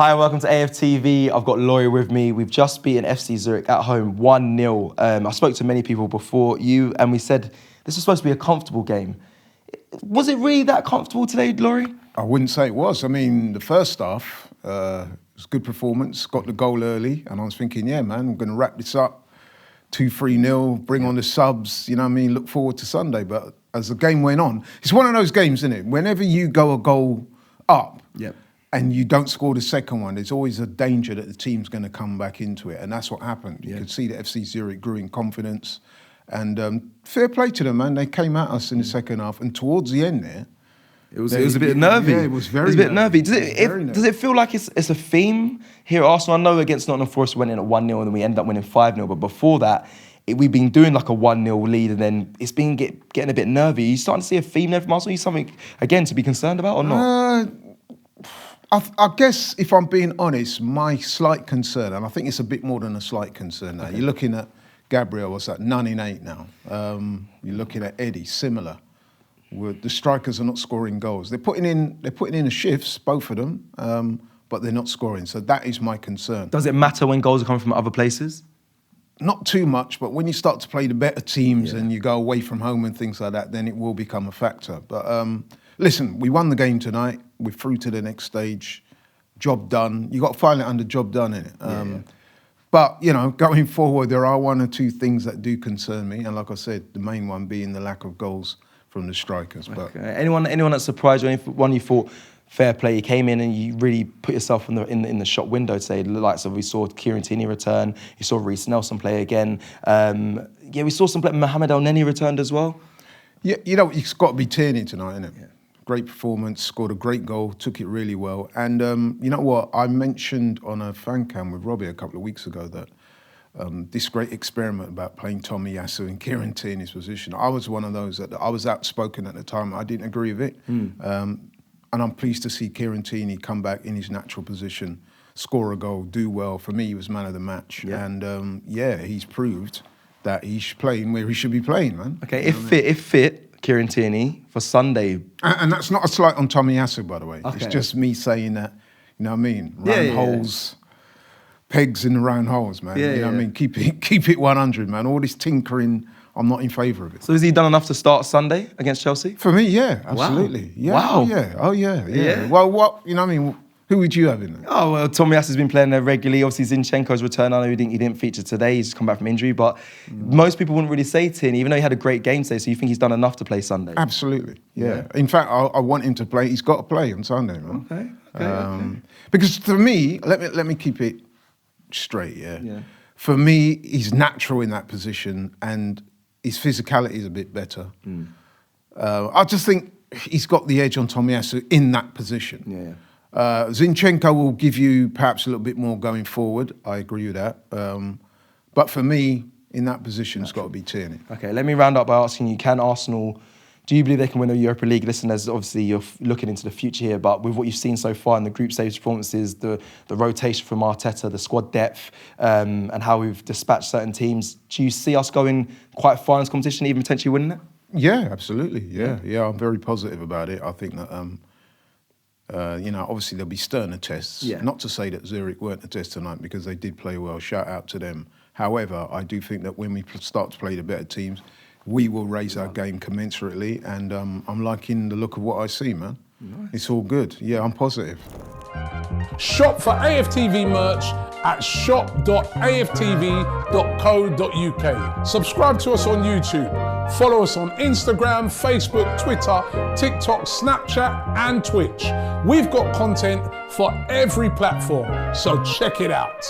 Hi and welcome to AFTV. I've got Laurie with me. We've just beaten FC Zurich at home 1-0. I spoke to many people before you and we said this was supposed to be a comfortable game. Was it really that comfortable today, Laurie? I wouldn't say it was. I mean, the first half was a good performance, got the goal early, and I was thinking, yeah, man, I'm going to wrap this up 2-3-0, bring on the subs, you know what I mean, look forward to Sunday. But as the game went on, it's one of those games, isn't it? Whenever you go a goal up, and you don't score the second one, there's always a danger that the team's going to come back into it. And that's what happened. You could see that FC Zurich grew in confidence. And fair play to them, man. They came at us in the second half. And towards the end there, it was a bit nervy. Yeah, it was very nervy. Does it feel like it's a theme here at Arsenal? I know against Nottingham Forest we went in at 1-0 and then we ended up winning 5-0. But before that, we've been doing like a 1-0 lead and then it's been getting a bit nervy. Are you starting to see a theme there from Arsenal? Are you something, again, to be concerned about or not? I guess, if I'm being honest, my slight concern, and I think it's a bit more than a slight concern now. Okay. You're looking at Gabriel, what's that, 9 in 8 now. You're looking at Eddie, similar. The strikers are not scoring goals. They're putting in the shifts, both of them, but they're not scoring. So that is my concern. Does it matter when goals are coming from other places? Not too much, but when you start to play the better teams and you go away from home and things like that, then it will become a factor. But listen, we won the game tonight. We're through to the next stage. Job done. You got to file it under job done, innit? But, you know, going forward, there are one or two things that do concern me. And like I said, the main one being the lack of goals from the strikers. Okay. But anyone that surprised you? Anyone you thought, fair play, you came in and you really put yourself in the shop window today. Like, so we saw Kieran Tierney return. You saw Reece Nelson play again. We saw some play. Mohamed El Neni returned as well. Yeah, you know, it's got to be Tierney tonight, isn't it? Yeah. Great performance, scored a great goal, took it really well. And you know what? I mentioned on a fan cam with Robbie a couple of weeks ago that this great experiment about playing Tomiyasu in Kieran Tierney's position, I was one of those that I was outspoken at the time. I didn't agree with it. And I'm pleased to see Kieran Tierney come back in his natural position, score a goal, do well. For me, he was man of the match. Yeah. And he's proved that he's playing where he should be playing, man. Okay, if fit, Kieran Tierney for Sunday. And that's not a slight on Tomiyasu, by the way. Okay. It's just me saying that, you know what I mean? Round holes, pegs in the round holes, man. You know what I mean? Keep it 100, man. All this tinkering, I'm not in favour of it. So has he done enough to start Sunday against Chelsea? For me, yeah, absolutely. Wow. Yeah. Wow. Oh, yeah. Well, what, you know what I mean? Who would you have in there? Oh, well, Tomiyasu's been playing there regularly. Obviously, Zinchenko's return. I know he didn't feature today. He's just come back from injury. But most people wouldn't really say Tierney, even though he had a great game today. So you think he's done enough to play Sunday? Absolutely, yeah. In fact, I want him to play. He's got to play on Sunday, man. Okay. Because for me, let me keep it straight, yeah. For me, he's natural in that position and his physicality is a bit better. I just think he's got the edge on Tomiyasu in that position. Yeah. Zinchenko will give you perhaps a little bit more going forward. I agree with that. But for me, in that position, it's got to be Tierney. Okay, let me round up by asking you, do you believe they can win the Europa League? Listen, there's obviously you're looking into the future here, but with what you've seen so far in the group stage performances, the rotation from Arteta, the squad depth, and how we've dispatched certain teams, do you see us going quite far in this competition, even potentially winning it? Yeah, absolutely. Yeah, I'm very positive about it. I think that... you know, obviously there'll be sterner tests. Not to say that Zurich weren't a test tonight because they did play well. Shout out to them. However, I do think that when we start to play the better teams, we will raise our game commensurately. And I'm liking the look of what I see, man. Nice. It's all good. Yeah, I'm positive. Shop for AFTV merch at shop.aftv.co.uk. Subscribe to us on YouTube. Follow us on Instagram, Facebook, Twitter, TikTok, Snapchat, and Twitch. We've got content for every platform, so check it out.